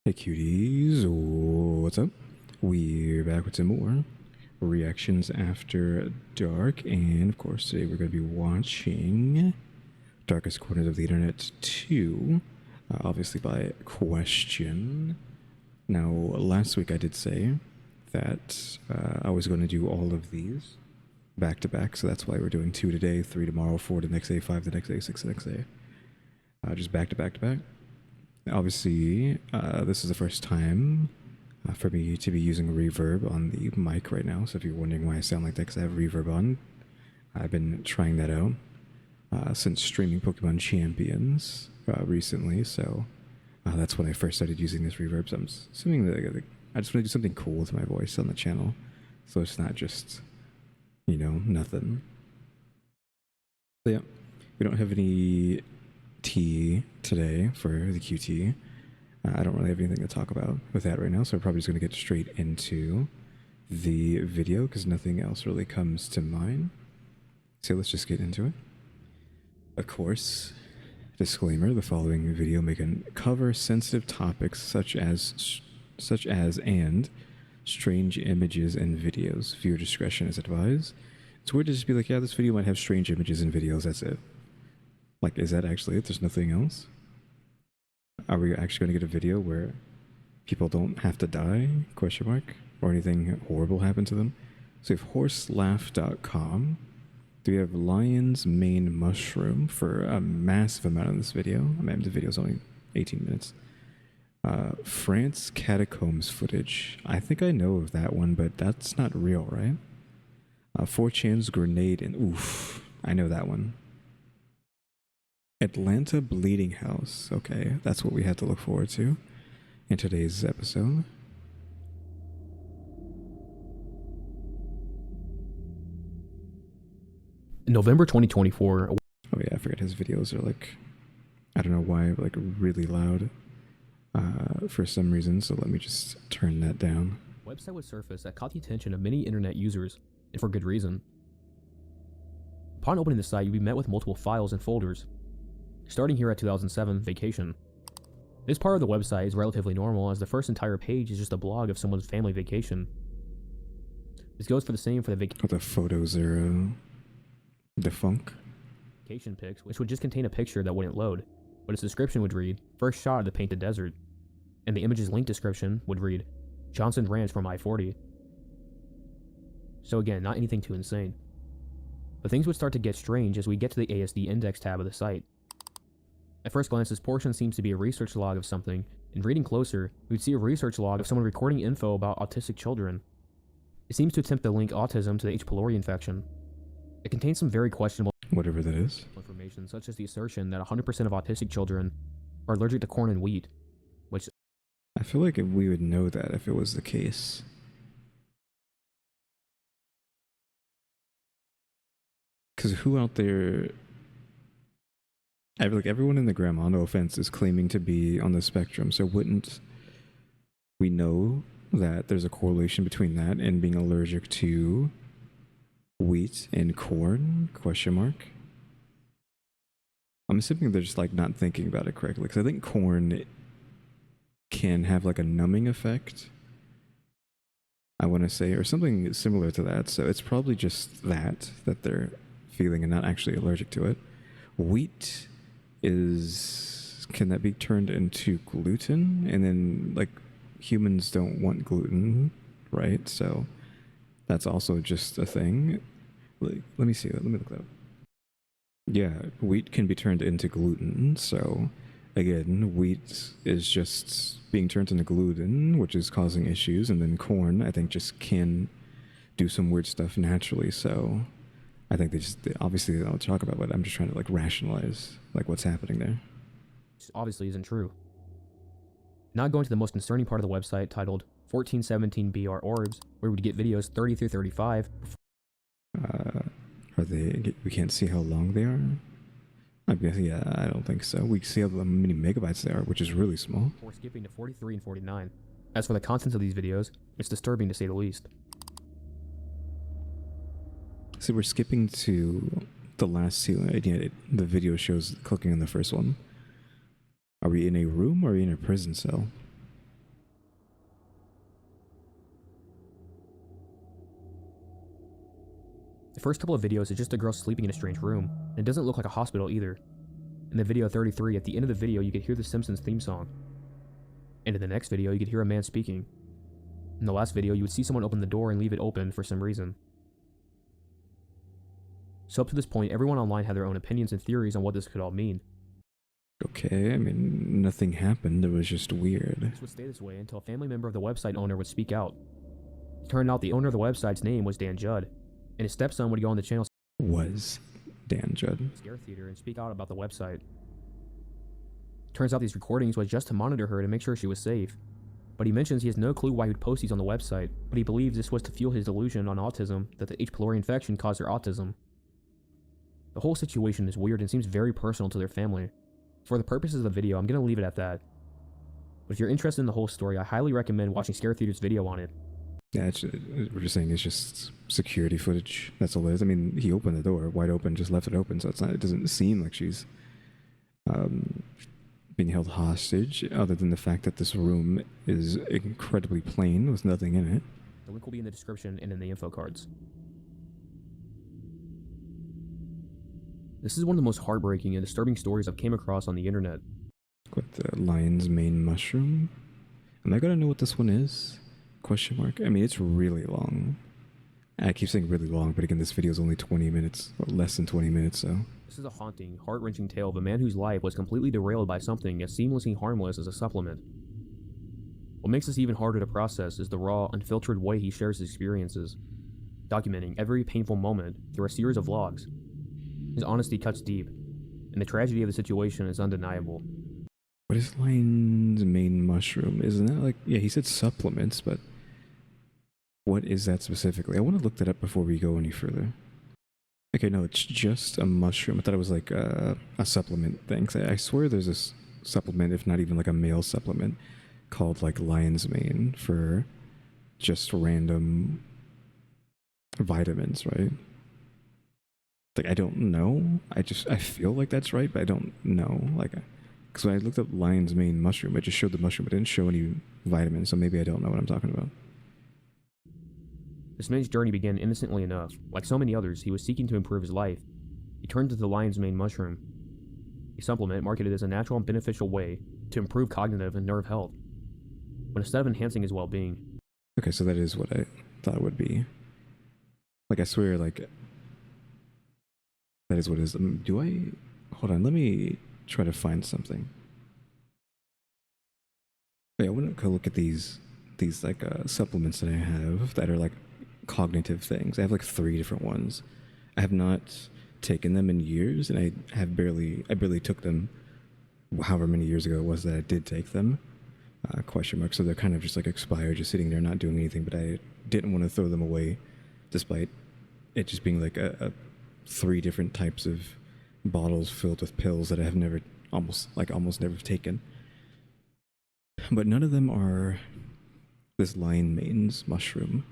Hey cuties, what's up? We're back with some more reactions after dark, and of course today we're going to be watching Darkest Corners of the Internet 2, obviously by question. Now, last week I did say that I was going to do all of these back to back, so that's why we're doing 2 today, 3 tomorrow, 4 the next day, 5 the next day, 6 the next day. Just back to back to back. Obviously, this is the first time for me to be using reverb on the mic right now, so if you're wondering why I sound like that, because I have reverb on. I've been trying that out since streaming Pokemon Champions recently, so that's when I first started using this reverb. So I'm assuming that I just want to do something cool with my voice on the channel, so it's not just, you know, nothing. But yeah, we don't have any tea today for the QT. I don't really have anything to talk about with that right now, so we're probably just going to get straight into the video because nothing else really comes to mind. So let's just get into it. Of course, disclaimer, the following video may cover sensitive topics such as and strange images and videos. Viewer discretion is advised. It's weird to just be like, yeah, this video might have strange images and videos, that's it. Like, is that actually it? There's nothing else? Are we actually going to get a video where people don't have to die? Question mark. Or anything horrible happen to them? So we have horselaugh.com. Do we have lion's mane mushroom for a massive amount of this video? I mean, the video's only 18 minutes. France catacombs footage. I think I know of that one, but that's not real, right? 4chan's grenade and oof. I know that one. Atlanta Bleeding House. Okay, that's what we had to look forward to in today's episode. In November 2024. Oh yeah, I forgot his videos are like, I don't know why, like really loud for some reason, so let me just turn that down. A website would surface that caught the attention of many internet users, and for good reason. Upon opening the site, you'd be met with multiple files and folders. Starting here at 2007, vacation. This part of the website is relatively normal, as the first entire page is just a blog of someone's family vacation. This goes for the same for the The photos are defunct. Vacation pics, which would just contain a picture that wouldn't load, but its description would read, first shot of the painted desert, and the image's link description would read, Johnson Ranch from I-40. So again, not anything too insane. But things would start to get strange as we get to the ASD index tab of the site. At first glance, this portion seems to be a research log of something, and reading closer, we'd see a research log of someone recording info about autistic children. It seems to attempt to link autism to the H. pylori infection. It contains some very questionable whatever that is information, such as the assertion that 100% of autistic children are allergic to corn and wheat, which I feel like we would know that if it was the case. Because who out there... I feel like everyone in the grandma, no offense, is claiming to be on the spectrum, so wouldn't we know that there's a correlation between that and being allergic to wheat and corn? Question mark. I'm assuming they're just like not thinking about it correctly, because I think corn can have like a numbing effect, I want to say, or something similar to that, so it's probably just that they're feeling and not actually allergic to it. Wheat can that be turned into gluten? And then like humans don't want gluten, right? So that's also just a thing. Like, let me see that. Let me look that up. Yeah, wheat can be turned into gluten. So again, wheat is just being turned into gluten, which is causing issues. And then corn, I think, just can do some weird stuff naturally. So I think obviously they don't talk about it. I'm just trying to like rationalize like what's happening there. Obviously isn't true. Now going to the most concerning part of the website, titled 1417BR Orbs, where we'd get videos 30 through 35. Are they? We can't see how long they are. I'm guessing, yeah, I don't think so. We can see how many megabytes they are, which is really small. Before skipping to 43 and 49. As for the contents of these videos, it's disturbing to say the least. So we're skipping to the last two. The video shows clicking on the first one. Are we in a room or are we in a prison cell? first couple of videos is just a girl sleeping in a strange room, and it doesn't look like a hospital either. In the video 33, at the end of the video, you could hear the Simpsons theme song. And in the next video, you could hear a man speaking. In the last video, you would see someone open the door and leave it open for some reason. So up to this point, everyone online had their own opinions and theories on what this could all mean. Okay, I mean, nothing happened. It was just weird. This would stay this way until a family member of the website owner would speak out. It turned out the owner of the website's name was Dan Judd, and his stepson would go on the channel Was Dan Judd. Scare Theater and speak out about the website. Turns out these recordings was just to monitor her to make sure she was safe. But he mentions he has no clue why he would post these on the website, but he believes this was to fuel his delusion on autism that the H. pylori infection caused their autism. The whole situation is weird and seems very personal to their family. For the purposes of the video, I'm going to leave it at that. But if you're interested in the whole story, I highly recommend watching Scare Theater's video on it. Yeah, we're just saying it's just security footage. That's all it is. I mean, he opened the door wide open, just left it open, so it doesn't seem like she's being held hostage, other than the fact that this room is incredibly plain with nothing in it. The link will be in the description and in the info cards. This is one of the most heartbreaking and disturbing stories I've came across on the internet. With the lion's mane mushroom. Am I gonna know what this one is? Question mark. I mean, it's really long. I keep saying really long, but again, this video is only 20 minutes, or less than 20 minutes, so. This is a haunting, heart-wrenching tale of a man whose life was completely derailed by something as seamlessly harmless as a supplement. What makes this even harder to process is the raw, unfiltered way he shares his experiences, documenting every painful moment through a series of vlogs. His honesty cuts deep, and the tragedy of the situation is undeniable. What is lion's mane mushroom? Isn't that like, yeah, he said supplements, but what is that specifically? I want to look that up before we go any further. Okay, no, it's just a mushroom. I thought it was like a supplement thing. I swear there's a supplement, if not even like a male supplement, called like lion's mane for just random vitamins, right? Like, I don't know. I feel like that's right, but I don't know. Like, because when I looked up lion's mane mushroom, it just showed the mushroom. It didn't show any vitamins, so maybe I don't know what I'm talking about. This man's journey began innocently enough. Like so many others, he was seeking to improve his life. He turned to the lion's mane mushroom, a supplement marketed as a natural and beneficial way to improve cognitive and nerve health, but instead of enhancing his well-being. Okay, so that is what I thought it would be. Like, I swear, like, that is what it is. Do I... Hold on, let me try to find something. Wait, I want to go look at these like supplements that I have that are like cognitive things. I have like 3 different ones. I have not taken them in years, and I barely took them however many years ago it was that I did take them. Question mark. So they're kind of just like expired, just sitting there not doing anything, but I didn't want to throw them away despite it just being like a 3 different types of bottles filled with pills that I have never almost never taken. But none of them are this lion mane's mushroom.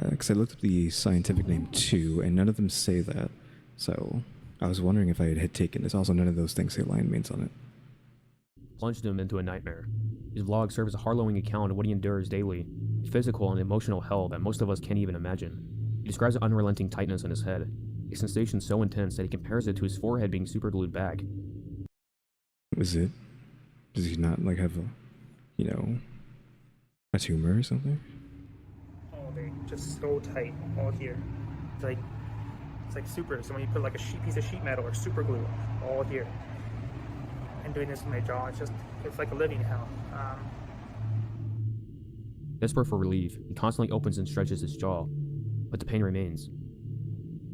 Because I looked up the scientific name too, and none of them say that. So I was wondering if I had taken this. Also, none of those things say lion manes on it. Plunged him into a nightmare. His vlog serves as a harrowing account of what he endures daily, physical and emotional hell that most of us can't even imagine. He describes an unrelenting tightness in his head, a sensation so intense that he compares it to his forehead being superglued back. Is it? Does he not like have a tumor or something? All day, just so tight, all here. It's like super. So when you put like a piece of sheet metal or super glue, all here. And doing this in my jaw, it's like a living hell. Desperate for relief, he constantly opens and stretches his jaw, but the pain remains.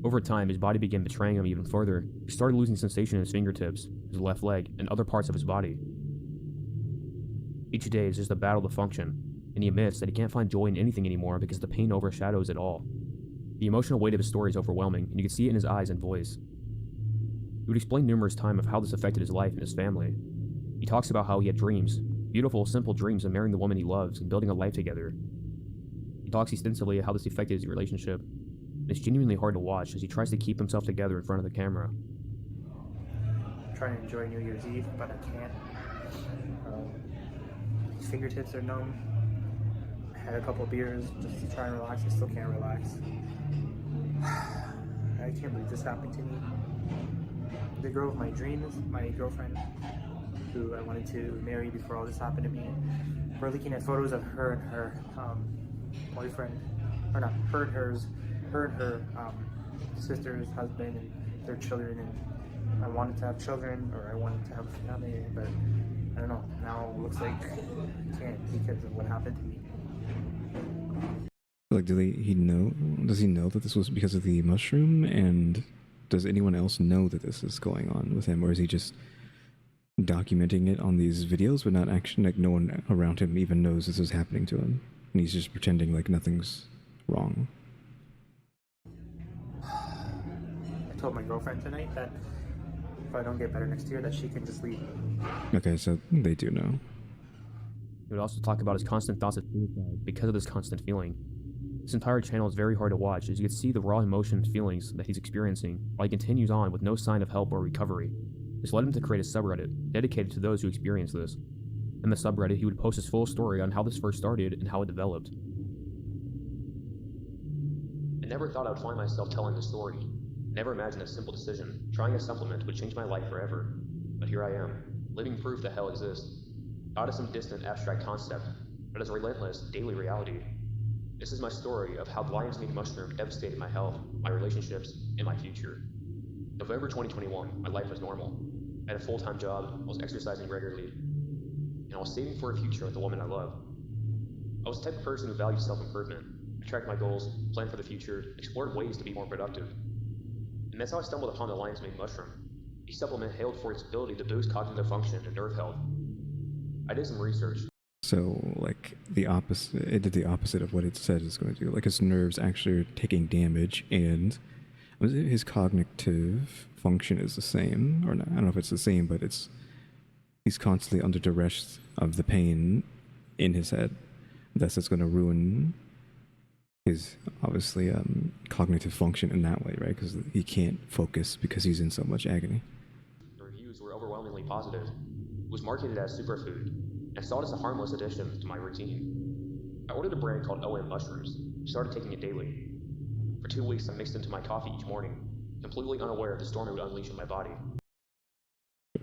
Over time, his body began betraying him even further. He started losing sensation in his fingertips, his left leg, and other parts of his body. Each day is just a battle to function, and he admits that he can't find joy in anything anymore because the pain overshadows it all. The emotional weight of his story is overwhelming, and you can see it in his eyes and voice. He would explain numerous times of how this affected his life and his family. He talks about how he had dreams, beautiful, simple dreams of marrying the woman he loves and building a life together. He talks extensively about how this affected his relationship, and it's genuinely hard to watch as he tries to keep himself together in front of the camera. I'm trying to enjoy New Year's Eve, but I can't. These fingertips are numb. I had a couple of beers just to try and relax. I still can't relax. I can't believe this happened to me. The girl of my dreams, my girlfriend, who I wanted to marry before all this happened to me. We're looking at photos of her and her boyfriend, or not her and her sister's husband and their children. And I wanted to have children, or I wanted to have a family, but I don't know. Now it looks like I can't because of what happened to me. Like, does he know that this was because of the mushroom? And does anyone else know that this is going on with him? Or is he just documenting it on these videos, but not actually, like, no one around him even knows this is happening to him? And he's just pretending like nothing's wrong. I told my girlfriend tonight that if I don't get better next year, that she can just leave. Okay, so they do know. He would also talk about his constant thoughts of suicide because of this constant feeling. This entire channel is very hard to watch, as you can see the raw emotion and feelings that he's experiencing while he continues on with no sign of help or recovery. This led him to create a subreddit dedicated to those who experience this. In the subreddit, he would post his full story on how this first started and how it developed. I never thought I would find myself telling this story. Never imagined a simple decision, trying a supplement, would change my life forever. But here I am, living proof that hell exists. Not as some distant abstract concept, but as a relentless daily reality. This is my story of how the lion's mane mushroom devastated my health, my relationships, and my future. November 2021, my life was normal. I had a full-time job, I was exercising regularly, and I was saving for a future with the woman I love. I was the type of person who valued self-improvement. I tracked my goals, planned for the future, explored ways to be more productive. And that's how I stumbled upon the lion's mane mushroom. A supplement hailed for its ability to boost cognitive function and nerve health. I did some research. So, like, it did the opposite of what it said it's going to do. Like, his nerves actually are taking damage, and his cognitive function is the same, or not, I don't know if it's the same, but he's constantly under duress of the pain in his head. That's going to ruin his, obviously, cognitive function in that way, right? Because he can't focus because he's in so much agony. The reviews were overwhelmingly positive. It was marketed as superfood, and I saw it as a harmless addition to my routine. I ordered a brand called OM Mushrooms, started taking it daily. For 2 weeks, I mixed into my coffee each morning, completely unaware of the storm it would unleash in my body.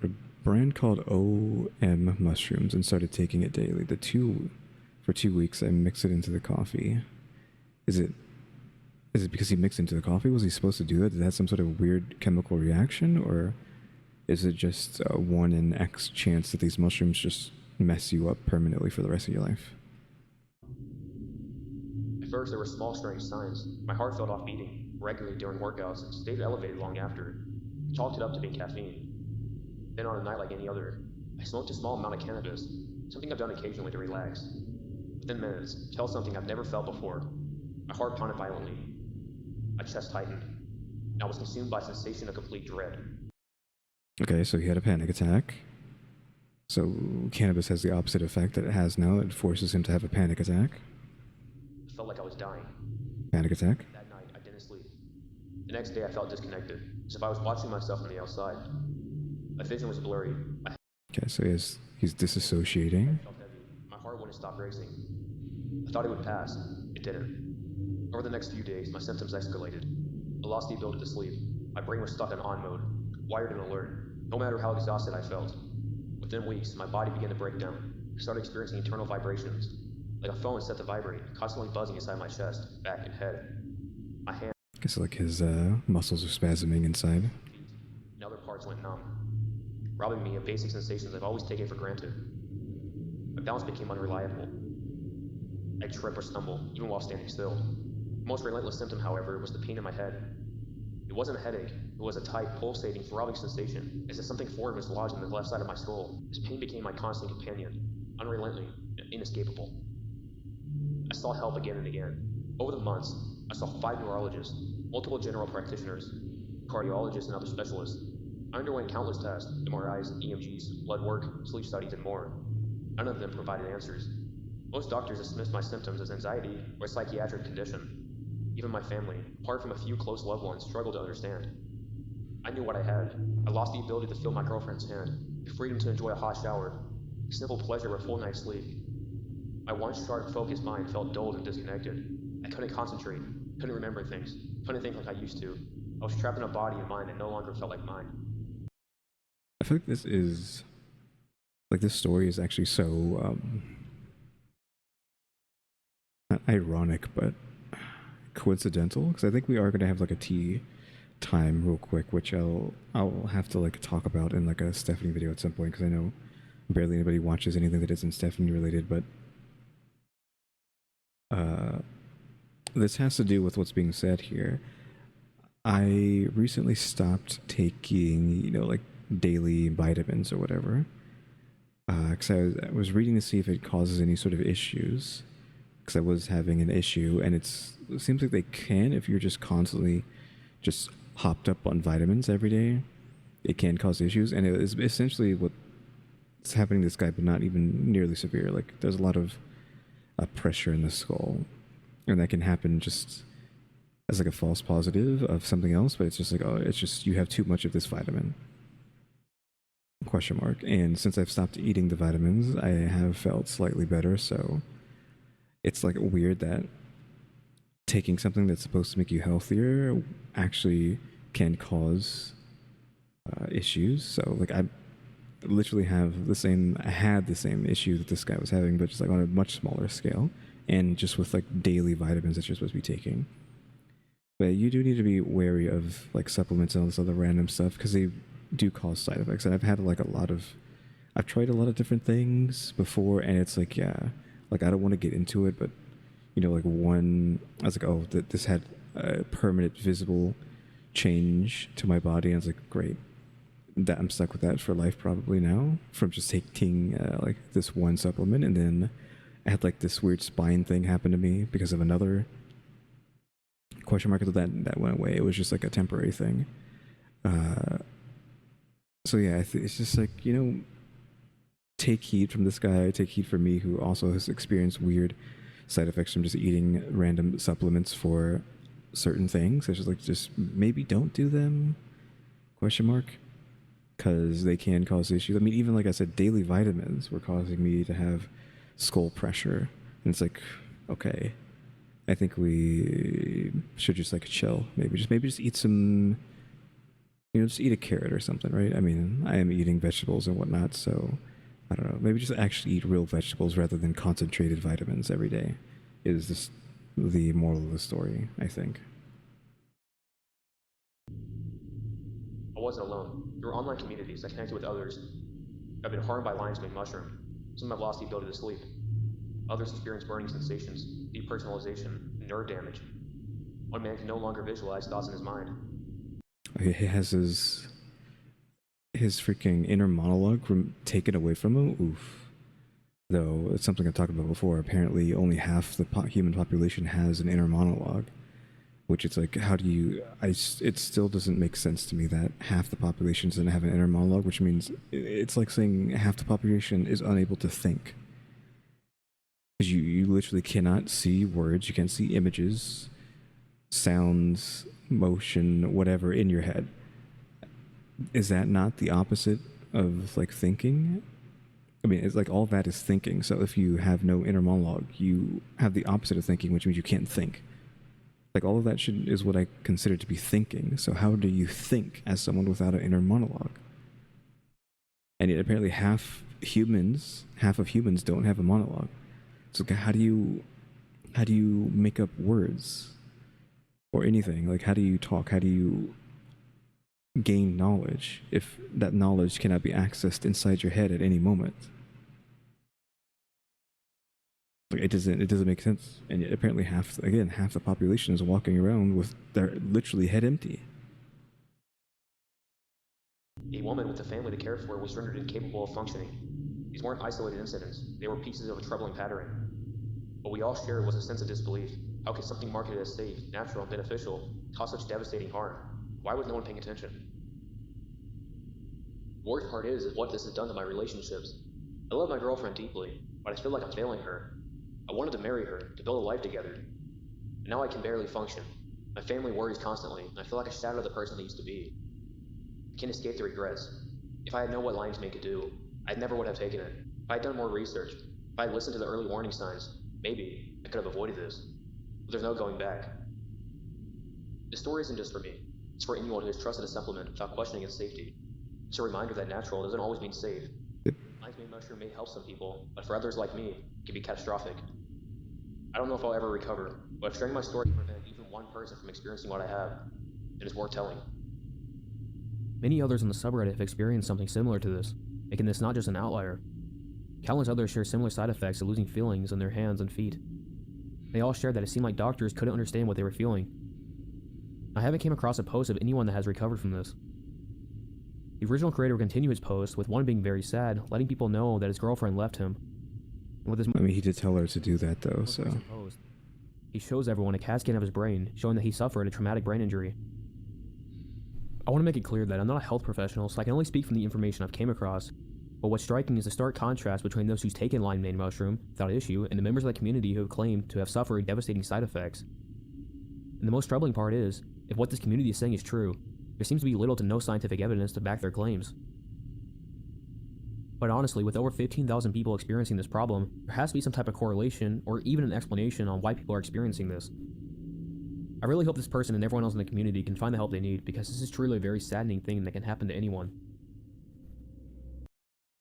A brand called OM Mushrooms and started taking it daily. For 2 weeks, I mixed it into the coffee. Is it because he mixed into the coffee? Was he supposed to do that? Did that have some sort of weird chemical reaction? Or is it just a 1 in X chance that these mushrooms just mess you up permanently for the rest of your life? At first, there were small strange signs. My heart felt off beating regularly during workouts and stayed elevated long after. I chalked it up to being caffeine. Then on a night like any other, I smoked a small amount of cannabis, something I've done occasionally to relax. Within minutes, I felt something I've never felt before. My heart pounded violently. My chest tightened, and I was consumed by a sensation of complete dread. Okay, so he had a panic attack. So cannabis has the opposite effect that it has now. It forces him to have a panic attack. I felt like I was dying. Panic attack? That night, I didn't sleep. The next day, I felt disconnected, as if I was watching myself from the outside. My vision was blurry. Okay, so he's disassociating. I felt heavy. My heart wouldn't stop racing. I thought it would pass. It didn't. Over the next few days, my symptoms escalated. I lost the ability to sleep. My brain was stuck in on mode, wired and alert, no matter how exhausted I felt. Within weeks, my body began to break down. I started experiencing internal vibrations, like a phone set to vibrate, constantly buzzing inside my chest, back, and head. My hands, I guess like his muscles are spasming inside. and other parts went numb, robbing me of basic sensations I've always taken for granted. My balance became unreliable. I'd trip or stumble, even while standing still. The most relentless symptom, however, was the pain in my head. It wasn't a headache, it was a tight, pulsating, throbbing sensation, as if something foreign was lodged in the left side of my skull. This pain became my constant companion, unrelenting and inescapable. I sought help again and again. Over the months, I saw 5 neurologists, multiple general practitioners, cardiologists, and other specialists. I underwent countless tests, MRIs, EMGs, blood work, sleep studies, and more. None of them provided answers. Most doctors dismissed my symptoms as anxiety or a psychiatric condition. Even my family, apart from a few close loved ones, struggled to understand. I knew what I had. I lost the ability to feel my girlfriend's hand, the freedom to enjoy a hot shower, the simple pleasure of a full night's sleep. My once sharp, focused mind felt dulled and disconnected. I couldn't concentrate, couldn't remember things, couldn't think like I used to. I I was trapped in a body and mind that no longer felt like mine. I feel like this story is actually so not ironic, but coincidental, because I think we are going to have like a tea time real quick, which I'll have to like talk about in like a Stephanie video at some point, because I know barely anybody watches anything that isn't Stephanie related, but this has to do with what's being said here. I recently stopped taking, like daily vitamins or whatever, because I was reading to see if it causes any sort of issues, because I was having an issue, and it seems like they can if you're just constantly just hopped up on vitamins every day. It can cause issues, and it is essentially what's happening to this guy, but not even nearly severe. Like, there's a lot of pressure in the skull, and that can happen just as like a false positive of something else, but it's just like, oh, it's just you have too much of this vitamin, ? And since I've stopped eating the vitamins, I have felt slightly better. So it's like weird that taking something that's supposed to make you healthier actually can cause issues. So like I literally had the same issue that this guy was having, but just like on a much smaller scale, and just with like daily vitamins that you're supposed to be taking. But you do need to be wary of like supplements and all this other random stuff, because they do cause side effects. And I've tried a lot of different things before, and it's like, yeah, like I don't want to get into it, but like one, I was like, oh, this had a permanent visible change to my body, and I was like, great, that I'm stuck with that for life probably now, from just taking like this one supplement. And then I had like this weird spine thing happen to me because of another ? Until that went away. It was just like a temporary thing. So yeah, it's just like, take heed from this guy, take heed from me, who also has experienced weird side effects from just eating random supplements for certain things. It's just like, just maybe don't do them, ? Because they can cause issues. I mean, even like I said, daily vitamins were causing me to have skull pressure, and it's like, okay, I think we should just like chill. Maybe just eat some, just eat a carrot or something, right? I mean, I am eating vegetables and whatnot, so I don't know. Maybe just actually eat real vegetables rather than concentrated vitamins every day is just the moral of the story, I think. I wasn't alone. There were online communities that connected with others. I've been harmed by lion's mane mushroom. Some have lost the ability to sleep. Others experience burning sensations, depersonalization, and nerve damage. One man can no longer visualize thoughts in his mind. He has his freaking inner monologue taken away from him. Oof. Though it's something I've talked about before. Apparently, only half the human population has an inner monologue, which it's like, how do you? It still doesn't make sense to me that half the population doesn't have an inner monologue, which means it's like saying half the population is unable to think. Because you literally cannot see words, you can't see images, sounds, motion, whatever in your head. Is that not the opposite of like thinking? I mean, it's like all that is thinking. So if you have no inner monologue, you have the opposite of thinking, which means you can't think. Like all of that is what I consider to be thinking. So how do you think as someone without an inner monologue? And yet apparently half of humans don't have a monologue. So how do you make up words or anything? Like, how do you talk? How do you gain knowledge if that knowledge cannot be accessed inside your head at any moment? Like, it doesn't make sense. And yet apparently half the population is walking around with their literally head empty. A woman with a family to care for was rendered incapable of functioning. These weren't isolated incidents, they were pieces of a troubling pattern. What we all shared was a sense of disbelief. How could something marketed as safe, natural, and beneficial cause such devastating harm? Why was no one paying attention? The worst part is what this has done to my relationships. I love my girlfriend deeply, but I feel like I'm failing her. I wanted to marry her, to build a life together. And now I can barely function. My family worries constantly, and I feel like a shadow of the person I used to be. I can't escape the regrets. If I had known what lion's mane could do, I never would have taken it. If I had done more research, if I had listened to the early warning signs, maybe I could have avoided this. But there's no going back. This story isn't just for me. It's for anyone who has trusted a supplement without questioning its safety. It's a reminder that natural doesn't always mean safe. Lion's mane mushroom may help some people, but for others like me, it can be catastrophic. I don't know if I'll ever recover, but if sharing my story can prevent even one person from experiencing what I have, it is worth telling. Many others on the subreddit have experienced something similar to this, making this not just an outlier. Countless others share similar side effects of losing feelings in their hands and feet. They all shared that it seemed like doctors couldn't understand what they were feeling. I haven't came across a post of anyone that has recovered from this. The original creator would continue his post, with one being very sad, letting people know that his girlfriend left him. And with his I mean, he did tell her to do that, though, so... post, he shows everyone a CAT scan of his brain, showing that he suffered a traumatic brain injury. I want to make it clear that I'm not a health professional, so I can only speak from the information I've came across, but what's striking is the stark contrast between those who's taken lion's mane mushroom without issue and the members of the community who have claimed to have suffered devastating side effects. And the most troubling part is, if what this community is saying is true, there seems to be little to no scientific evidence to back their claims. But honestly, with over 15,000 people experiencing this problem, there has to be some type of correlation or even an explanation on why people are experiencing this. I really hope this person and everyone else in the community can find the help they need, because this is truly a very saddening thing that can happen to anyone.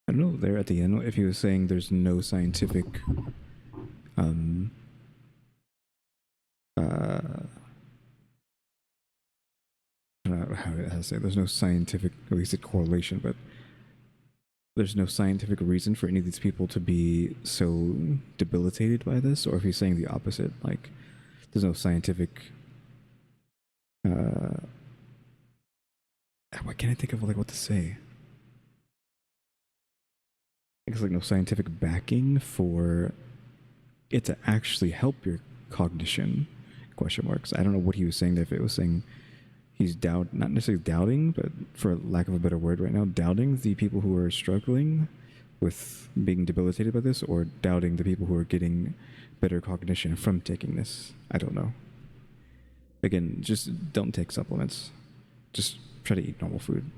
I don't know there at the end if he was saying there's no scientific I don't know how to say it. There's no scientific, at least correlation, but there's no scientific reason for any of these people to be so debilitated by this, or if he's saying the opposite, like there's no scientific why can't I think of like what to say? I guess like no scientific backing for it to actually help your cognition, question marks. I don't know what he was saying there, if it was saying he's not necessarily doubting, but for lack of a better word right now, doubting the people who are struggling with being debilitated by this, or doubting the people who are getting better cognition from taking this. I don't know. Again, just don't take supplements. Just try to eat normal food.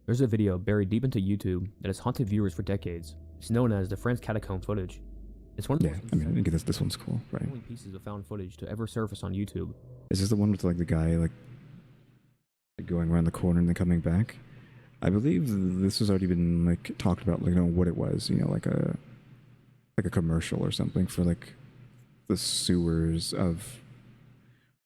There's a video buried deep into YouTube that has haunted viewers for decades. It's known as the Friends Catacomb footage. It's one of the I mean, I think this one's cool, right? only pieces of found footage to ever surface on YouTube. Is this the one with like the guy like going around the corner and then coming back? I believe this has already been like talked about, like, you know, what it was, you know, like a commercial or something for like the sewers of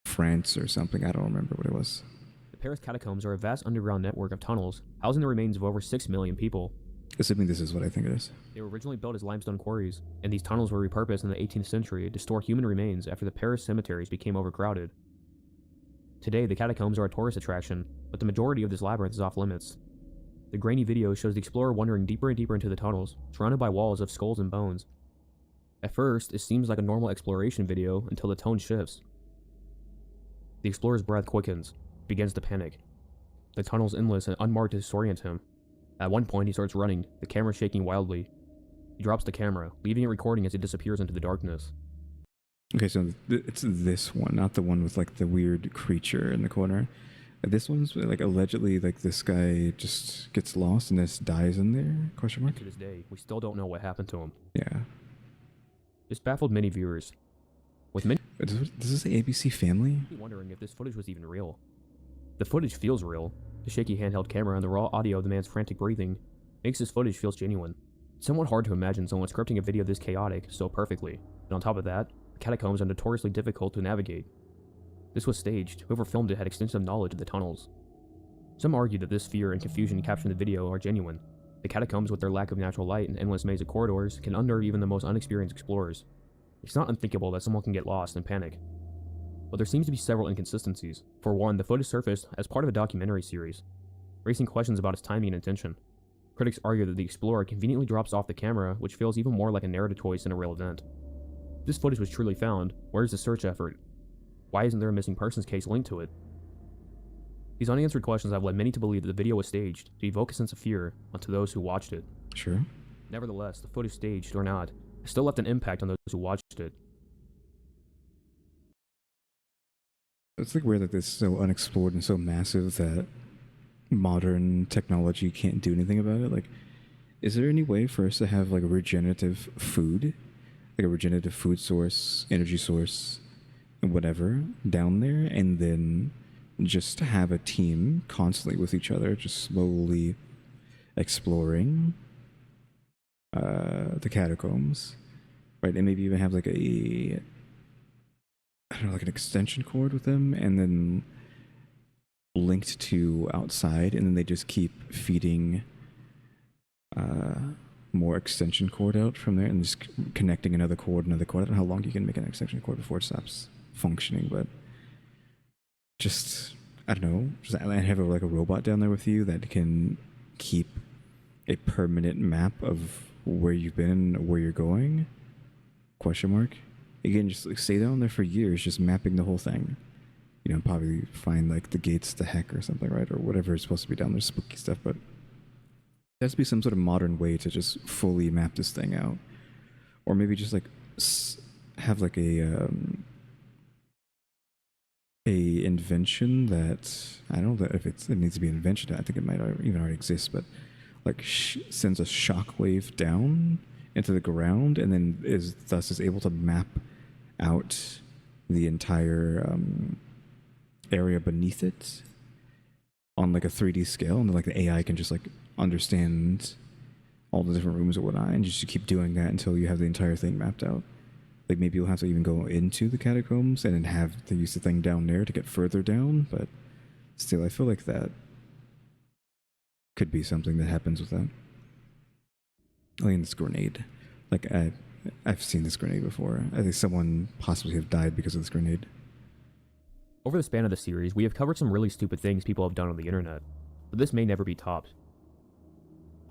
France or something. I don't remember what it was. The Paris catacombs are a vast underground network of tunnels housing the remains of over 6 million people. Assuming this is what I think it is. They were originally built as limestone quarries, and these tunnels were repurposed in the 18th century to store human remains after the Paris cemeteries became overcrowded. Today, the catacombs are a tourist attraction, but the majority of this labyrinth is off limits. The grainy video shows the explorer wandering deeper and deeper into the tunnels, surrounded by walls of skulls and bones. At first, it seems like a normal exploration video until the tone shifts. The explorer's breath quickens, begins to panic. The tunnel's endless and unmarked disorient him. At one point, he starts running, the camera shaking wildly. He drops the camera, leaving it recording as it disappears into the darkness. Okay, so it's this one, not the one with like the weird creature in the corner. This one's like allegedly like this guy just gets lost and this dies in there? Question mark? To this day, we still don't know what happened to him. Yeah. This baffled many viewers. With many Does this say ABC Family? wondering if this footage was even real. The footage feels real. The shaky handheld camera and the raw audio of the man's frantic breathing makes this footage feel genuine. It's somewhat hard to imagine someone scripting a video this chaotic so perfectly, and on top of that, the catacombs are notoriously difficult to navigate. This was staged. Whoever filmed it had extensive knowledge of the tunnels. Some argue that this fear and confusion captured in the video are genuine. The catacombs, with their lack of natural light and endless maze of corridors, can unnerve even the most unexperienced explorers. It's not unthinkable that someone can get lost and panic. But there seems to be several inconsistencies. For one, the footage surfaced as part of a documentary series, raising questions about its timing and intention. Critics argue that the explorer conveniently drops off the camera, which feels even more like a narrative choice than a real event. If this footage was truly found, where is the search effort? Why isn't there a missing persons case linked to it? These unanswered questions have led many to believe that the video was staged to evoke a sense of fear onto those who watched it. Sure. Nevertheless, the footage, staged or not, still left an impact on those who watched it. It's like weird that this is so unexplored and so massive that modern technology can't do anything about it. Like, is there any way for us to have like a regenerative food, like a regenerative food source, energy source, and whatever down there, and then just to have a team constantly with each other, just slowly exploring the catacombs, right? And maybe even have like a, I don't know, like an extension cord with them, and then linked to outside, and then they just keep feeding more extension cord out from there, and just connecting another cord. I don't know how long you can make an extension cord before it stops functioning, but just, I don't know, just have like a robot down there with you that can keep a permanent map of where you've been and where you're going. Question mark. Again, just like stay down there for years, just mapping the whole thing. You know, probably find like the gates to heck or something, right? Or whatever is supposed to be down there, spooky stuff, but there has to be some sort of modern way to just fully map this thing out. Or maybe just like have like a invention that, I don't know if it needs to be an invention, I think it might even already exist, but like sends a shockwave down into the ground, and then is able to map out the entire area beneath it on like a 3D scale, and then like the AI can just like understand all the different rooms or whatnot, and just keep doing that until you have the entire thing mapped out. Like maybe you'll have to even go into the catacombs and then have to use the thing down there to get further down, but still, I feel like that could be something that happens with that. Oh, and this grenade. Like, I've seen this grenade before. I think someone possibly have died because of this grenade. Over the span of the series, we have covered some really stupid things people have done on the internet, but this may never be topped.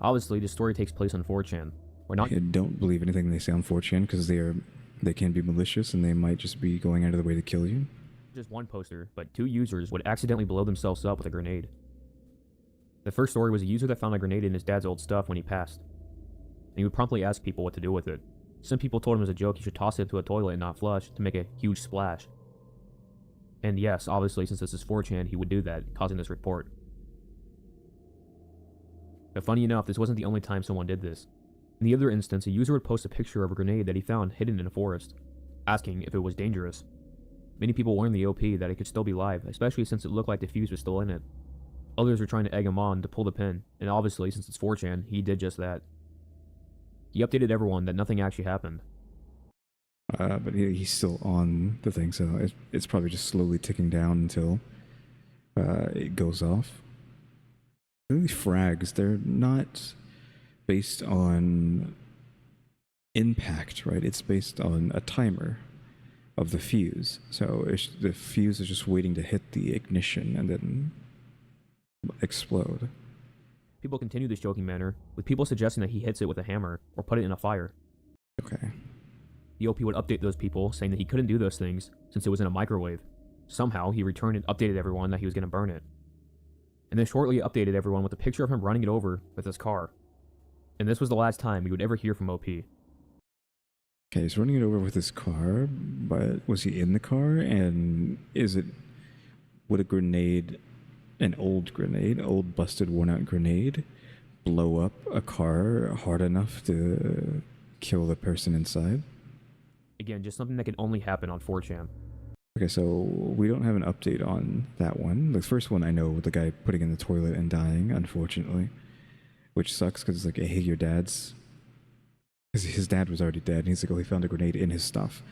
Obviously, the story takes place on 4chan. I don't believe anything they say on 4chan, because they can be malicious and they might just be going out of the way to kill you. Just one poster, but 2 users would accidentally blow themselves up with a grenade. The first story was a user that found a grenade in his dad's old stuff when he passed, and he would promptly ask people what to do with it. Some people told him as a joke he should toss it into a toilet and not flush to make a huge splash. And yes, obviously, since this is 4chan, he would do that, causing this report. But funny enough, this wasn't the only time someone did this. In the other instance, a user would post a picture of a grenade that he found hidden in a forest, asking if it was dangerous. Many people warned the OP that it could still be live, especially since it looked like the fuse was still in it. Others were trying to egg him on to pull the pin, and obviously, since it's 4chan, he did just that. He updated everyone that nothing actually happened. But he's still on the thing, so it's probably just slowly ticking down until it goes off. These frags, they're not based on impact, right? It's based on a timer of the fuse. So the fuse is just waiting to hit the ignition and then explode. People continue this joking manner, with people suggesting that he hits it with a hammer or put it in a fire. Okay. The OP would update those people, saying that he couldn't do those things since it was in a microwave. Somehow, he returned and updated everyone that he was going to burn it. And then shortly updated everyone with a picture of him running it over with his car. And this was the last time we would ever hear from OP. Okay, he's running it over with his car, but was he in the car? And would a grenade, an old busted, worn out grenade, blow up a car hard enough to kill the person inside? Again, just something that can only happen on 4chan. Okay, so we don't have an update on that one. The first one I know, with the guy putting in the toilet and dying, unfortunately. Which sucks, because it's like, hey, your dad's... Because his dad was already dead, and he's like, oh, he found a grenade in his stuff.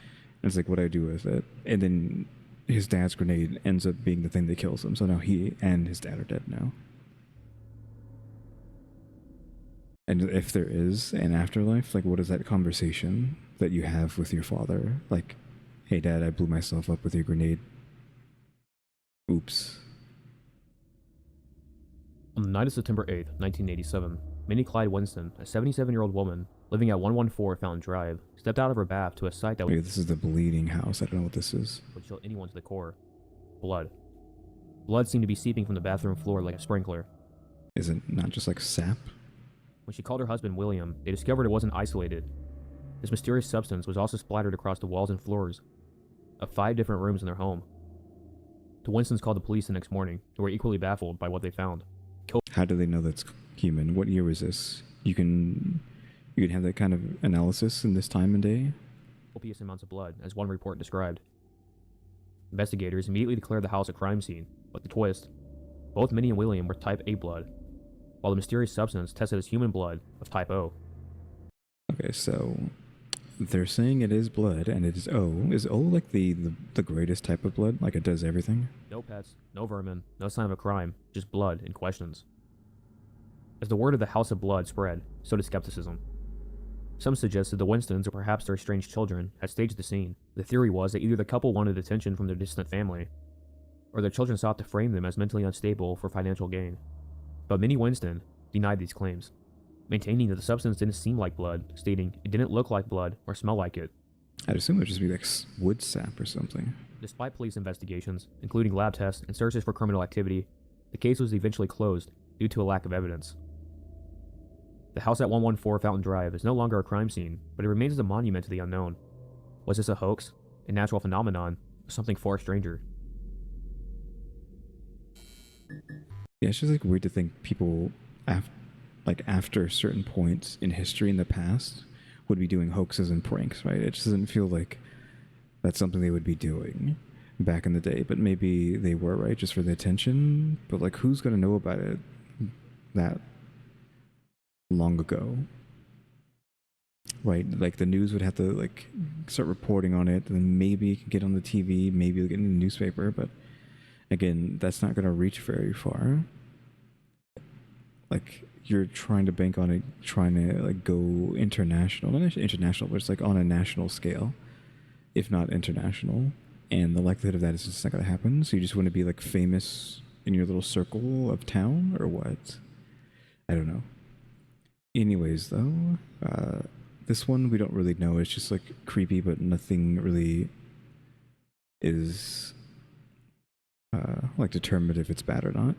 And it's like, what do I do with it? And then his dad's grenade ends up being the thing that kills him, so now he and his dad are dead now. And if there is an afterlife, like, what is that conversation that you have with your father? Like, hey, Dad, I blew myself up with your grenade. Oops. On the night of September 8th, 1987, Minnie Clyde Winston, a 77-year-old woman living at 114 Fountain Drive, stepped out of her bath to a site that Wait, this is the bleeding house. I don't know what this is. would chill anyone to the core. Blood. Blood seemed to be seeping from the bathroom floor like a sprinkler. Is it not just like sap? When she called her husband William, they discovered it wasn't isolated. This mysterious substance was also splattered across the walls and floors of 5 different rooms in their home. The Winstons called the police the next morning, who were equally baffled by what they found. How do they know that's human? What year was this? You can have that kind of analysis in this time and day? Copious amounts of blood, as one report described. Investigators immediately declared the house a crime scene, but the twist: both Minnie and William were type A blood, while the mysterious substance tested as human blood of type O. Okay, so they're saying it is blood and it is O. Is O like the greatest type of blood? Like it does everything? No pets, no vermin, no sign of a crime, just blood and questions. As the word of the House of Blood spread, so did skepticism. Some suggested the Winstons, or perhaps their estranged children, had staged the scene. The theory was that either the couple wanted attention from their distant family, or their children sought to frame them as mentally unstable for financial gain. But Minnie Winston denied these claims, maintaining that the substance didn't seem like blood, stating it didn't look like blood or smell like it. I'd assume it would just be like wood sap or something. Despite police investigations, including lab tests and searches for criminal activity, the case was eventually closed due to a lack of evidence. The house at 114 Fountain Drive is no longer a crime scene, but it remains as a monument to the unknown. Was this a hoax, a natural phenomenon, or something far stranger? Yeah, it's just like weird to think people, after certain points in history in the past, would be doing hoaxes and pranks, right? It just doesn't feel like that's something they would be doing back in the day. But maybe they were, right, just for the attention. But like, who's gonna know about it that long ago? Right, like the news would have to like start reporting on it, and then maybe it could get on the TV, maybe it'll get in the newspaper, but again, that's not going to reach very far. Like, you're trying to bank on it, trying to like go international, not international, but it's like on a national scale, if not international, and the likelihood of that is just not going to happen. So you just want to be like famous in your little circle of town, or what? I don't know. Anyways, though, this one we don't really know. It's just like creepy, but nothing really is like determined if it's bad or not.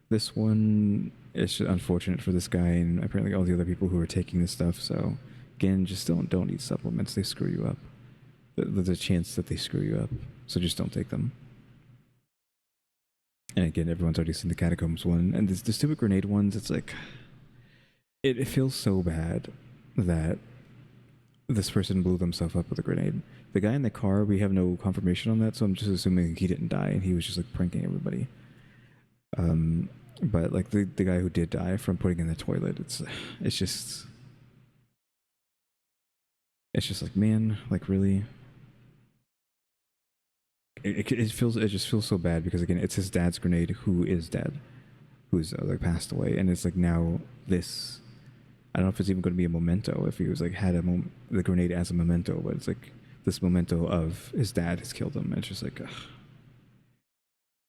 This one is just unfortunate for this guy and apparently all the other people who are taking this stuff. So again, just don't eat supplements. They screw you up. There's a chance that they screw you up. So just don't take them. And again, everyone's already seen the Catacombs one, and the stupid grenade ones. It's like it feels so bad that this person blew themselves up with a grenade. The guy in the car, we have no confirmation on that, so I'm just assuming he didn't die and he was just like pranking everybody. But like the guy who did die from putting in the toilet, it's just like, man, like really. It just feels so bad because again, it's his dad's grenade who is dead, who's like passed away, and it's like now this. I don't know if it's even going to be a memento if he was like had the grenade as a memento, but it's like this memento of his dad has killed him. And it's just like, ugh.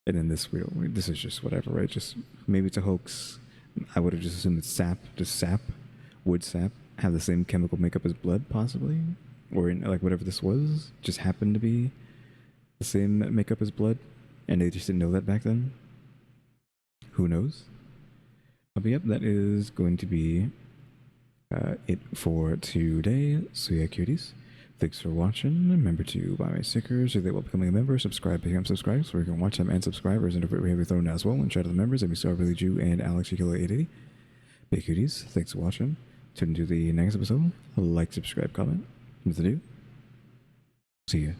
And then this is just whatever, right? Just maybe it's a hoax. I would have just assumed it's sap, wood sap, have the same chemical makeup as blood, possibly, or in like whatever this was, just happened to be the same makeup as blood, and they just didn't know that back then. Who knows? But yep, that is going to be it for today. So yeah, cuties, thanks for watching. Remember to buy my stickers if they will becoming a member, subscribe, become subscribed so we can watch them and subscribers, and if we have thrown as well, and shout out to the members, EmmyStarr, RaleyDrew, and alexgkiller 880. Big cuties, thanks for watching. Tune into the next episode. Like, subscribe, comment. What's to do? See ya.